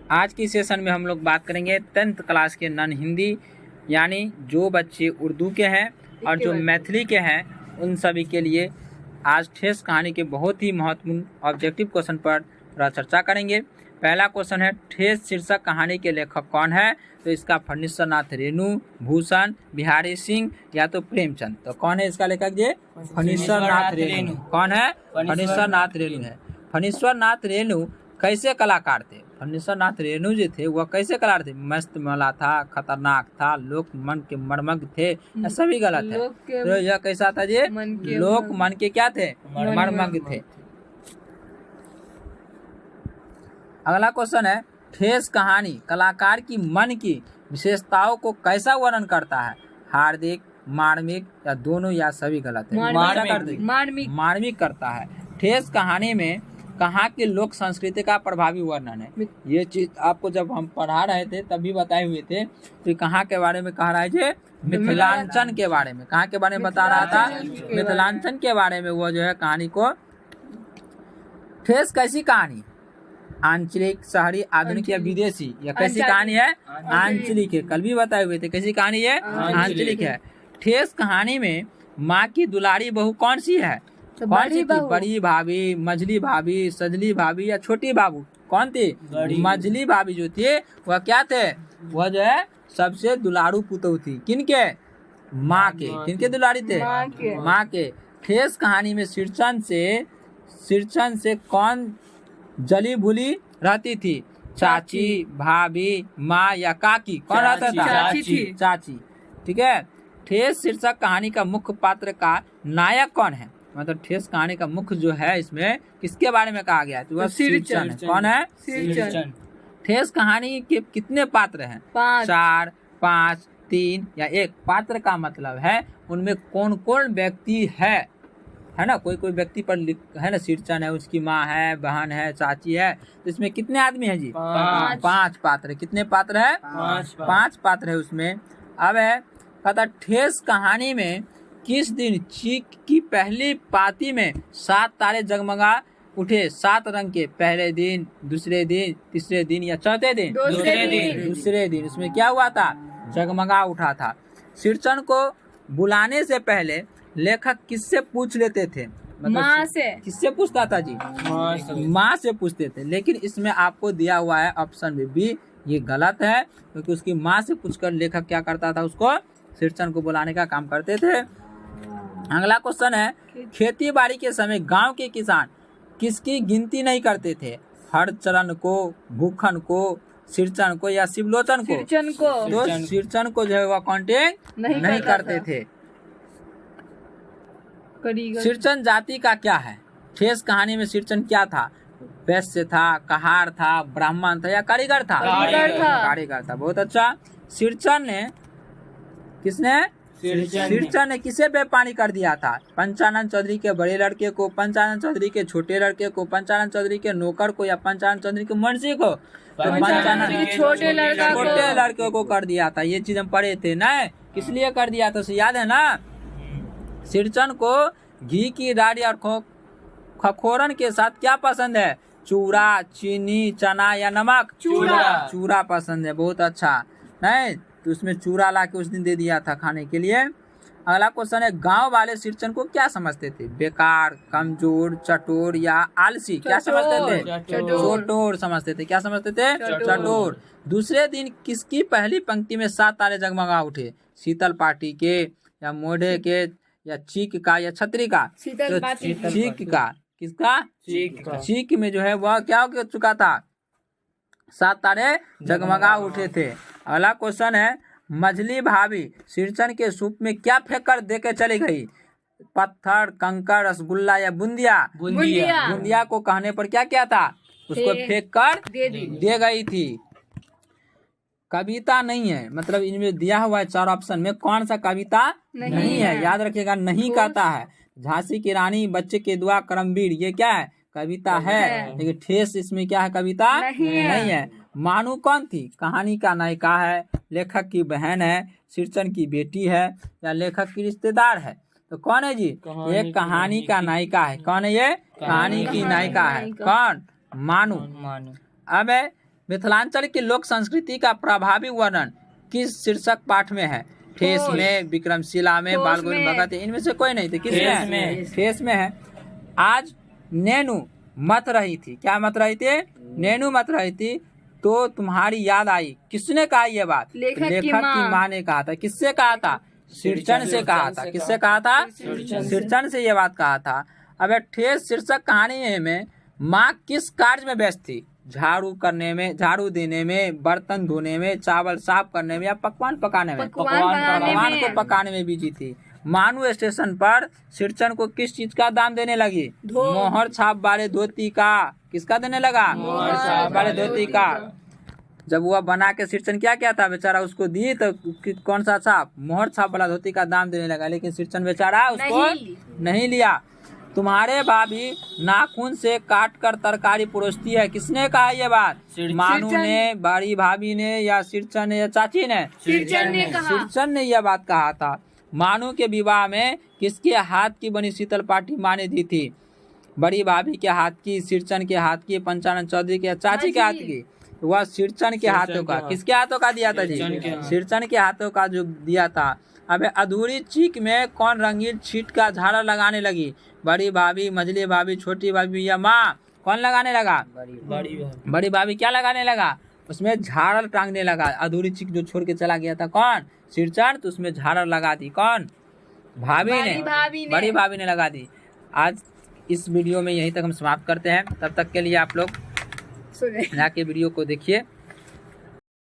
आज की सेशन में हम लोग बात करेंगे 10th क्लास के नॉन हिंदी, यानी जो बच्चे उर्दू के हैं और जो मैथिली के हैं उन सभी के लिए आज ठेस कहानी के बहुत ही महत्वपूर्ण ऑब्जेक्टिव क्वेश्चन पर थोड़ा चर्चा करेंगे। पहला क्वेश्चन है, ठेस शीर्षक कहानी के लेखक कौन है? तो इसका फणीश्वर नाथ रेणु, भूषण, बिहारी सिंह या तो प्रेमचंद। तो कौन है इसका लेखक? ये फणीश्वर नाथ रेणु। कौन है? फणीश्वर नाथ रेणु है। फणीश्वर नाथ रेणु कैसे कलाकार थे? फणीश्वर नाथ रेणु जो थे वह कैसे कलाकार थे? मस्त मला था, खतरनाक था, लोक मन के मर्मज्ञ थे, ऐसा भी गलत है। तो यह कैसा था जी? लोक मन के क्या थे? मर्मज्ञ थे। अगला क्वेश्चन है, ठेस कहानी कलाकार की मन की विशेषताओं को कैसा वर्णन करता है? हार्दिक, मार्मिक या दोनों या सभी गलत है? मार्मिक करता है। ठेस कहानी में कहाँ के लोक संस्कृति का प्रभावी वर्णन है? ये चीज आपको जब हम पढ़ा रहे थे तभी बताए हुए थे। तो कहाँ के बारे में कह रहा है? जे मिथिलांचल के बारे में। कहाँ के बारे में बता रहा था? मिथिलांचल के बारे में वो जो है कहानी को। ठेस कैसी कहानी? आंचलिक, शहरी, आधुनिक या विदेशी? या कैसी कहानी है? आंचलिक है। कल भी बताए हुए थे कैसी कहानी है? आंचलिक है। ठेस कहानी में माँ की दुलारी बहू कौन सी है? कौन सी थी? बड़ी भाभी, मझली भाभी, सजली भाभी या छोटी बाबू? कौन थी? मझली भाभी जो थी वह क्या थे? वह जो है सबसे दुलारू पुतौ थी। किनके? माँ के। किनके दुलारी थे? माँ के। ठेस कहानी में शीर्षण से कौन जली भूली रहती थी? चाची, भाभी, माँ या काकी? कौन रहता था? चाची। ठीक है। ठेस शीर्षक कहानी का मुख्य पात्र का नायक कौन है? मतलब ठेस कहानी का मुख्य जो है इसमें किसके बारे में कहा गया है? तो वह शीर्षण है। कौन है? शीर्षण। ठेस कहानी के कितने पात्र हैं? 4, 5, 3 या 1? पात्र का मतलब है उनमें कौन कौन व्यक्ति है ना? कोई व्यक्ति पर है ना, शीर्षण है, उसकी माँ है, बहन है, चाची है। तो इसमें कितने आदमी है जी? 5 पात्र। कितने पात्र है? 5 पात्र है उसमें। अब है कहता, ठेस कहानी में किस दिन चीक की पहली पाती में 7 तारे जगमगा उठे? 7 रंग के। पहले दिन, दूसरे दिन, तीसरे दिन या चौथे दिन? दूसरे दिन। उसमें क्या हुआ था? जगमगा उठा था। शीर्षण को बुलाने से पहले लेखक किससे पूछ लेते थे? मतलब माँ से। किससे पूछता था जी? माँ से पूछते थे। लेकिन इसमें आपको दिया हुआ है ऑप्शन बी, ये गलत है, क्योंकि उसकी माँ से पूछकर लेखक क्या करता था? उसको शीर्षण को बुलाने का काम करते थे। अगला क्वेश्चन है, खेती बाड़ी के समय गांव के किसान किसकी गिनती नहीं करते थे? हरचरण को, भूखन को, शीर्षण को या शिवलोचन को? तो शीर्षण को जो है वह काउंटिंग नहीं करते थे। शीर्षण जाति का क्या है? ठेस कहानी में शीर्षण क्या था? वैश्य था, कहार था, ब्राह्मण था या कारीगर था? कारीगर था। बहुत अच्छा। शीर्षण ने किसे बेपानी कर दिया था? पंचानंद चौधरी के बड़े लड़के को, पंचानंद चौधरी के छोटे लड़के को, पंचानंद चौधरी के नौकर को या पंचानंद चौधरी के मुंशी को? तो पंचानंद छोटे लड़के को कर दिया था। ये चीज हम पढ़े थे ना, किस लिए कर दिया था? याद है ना? शीर्षण को घी की डाली और खखोरन के साथ क्या पसंद है? चूड़ा, चीनी, चना या नमक? चूड़ा पसंद है। बहुत अच्छा। नहीं तो उसमें चूड़ा ला के उस दिन दे दिया था खाने के लिए। अगला क्वेश्चन है, गांव वाले शीर्षण को क्या समझते थे? बेकार, कमजोर, चटोर या आलसी? क्या समझते थे? चटोर समझते थे। क्या समझते थे? चटोर। दूसरे दिन किसकी पहली पंक्ति में 7 तारे जगमगा उठे? शीतल पार्टी के या मोढ़े के या चीक का या छतरी का? तो चीक का। किसका? चीक में जो है वह क्या हो चुका था? 7 तारे जगमगा उठे थे। अगला क्वेश्चन है, मझली भाभी शीर्षण के सूप में क्या फेंक कर दे के चली गई? पत्थर, कंकर, रसगुल्ला या बूंदिया? बूंदिया को कहने पर क्या था? उसको फेंक कर दे गई थी। कविता नहीं है, मतलब इनमें दिया हुआ है 4 ऑप्शन में कौन सा कविता नहीं है? याद रखिएगा, नहीं कहता है। झांसी की रानी, बच्चे के दुआ, करमवीर, ये क्या है? कविता है। लेकिन ठेस इसमें क्या है? कविता नहीं है। मानू कौन थी? कहानी का नायिका है, लेखक की बहन है, शीर्षण की बेटी है या लेखक की रिश्तेदार है? तो कौन है जी? ये कहानी का नायिका है। कौन है ये? कहानी की नायिका है। कौन? मानू। अब है मिथिलांचल की लोक संस्कृति का प्रभावी वर्णन किस शीर्षक पाठ में है? ठेस में, विक्रमशिला में, बाल गोविंद भगत, इनमें से कोई नहीं थे। किसमें है? ठेस में है। आज नैनू मत रही थी, क्या मत रही थी? नैनू मत रही थी तो तुम्हारी याद आई। किसने कहा ये बात? लेखक की माँ ने कहा था। किससे कहा था? सिरचन से कहा था। किससे कहा था? सिरचन से ये बात कहा था। अब ठेस शीर्षक कहानी में माँ किस कार्य में व्यस्त थी? झाड़ू करने में, झाड़ू देने में, बर्तन धोने में, चावल साफ करने में या पकवान पकाने में? पकवान को पकाने में बिजी थी। मानू स्टेशन पर सिरचन को किस चीज का दाम देने लगी? मोहर छाप वाले धोती का। किसका देने लगा? मोहर छाप वाले धोती का। जब वह बना के सिरचन क्या था बेचारा, उसको दी तो कौन सा छाप? मोहर छाप वाला धोती का दाम देने लगा, लेकिन सिरचन बेचारा उसको नहीं लिया। तुम्हारे भाभी नाखून से काट कर तरकारी परोसती है। किसने कहा ये बात? मानू ने, बड़ी भाभी ने या सिरचन ने या चाची ने? सिरचन ने यह बात कहा था। मानू के विवाह में किसके हाथ की बनी शीतल पाटी माँ ने दी थी? बड़ी भाभी के हाथ की, सिरचन के हाथ की, पंचानन चौधरी के, चाची के हाथ की? वह सिरचन के हाथों का। किसके हाथों का दिया था जी? सिरचन के हाथों का जो दिया था। अब अधूरी चीख में कौन रंगीन छीट का झाड़ा लगाने लगी? बड़ी भाभी, मझली भाभी, छोटी भाभी या माँ? कौन लगाने लगा? बड़ी भाभी क्या लगाने लगा? उसमें झाड़ल टांगने लगा। अधूरी चीख जो छोड़ के चला गया था कौन? सिरचन, तो उसमें झाड़ल लगा दी। कौन? भाभी ने, बड़ी भाभी ने लगा दी। आज इस वीडियो में यहीं तक हम समाप्त करते हैं। तब तक के लिए आप लोग जाके वीडियो को देखिए।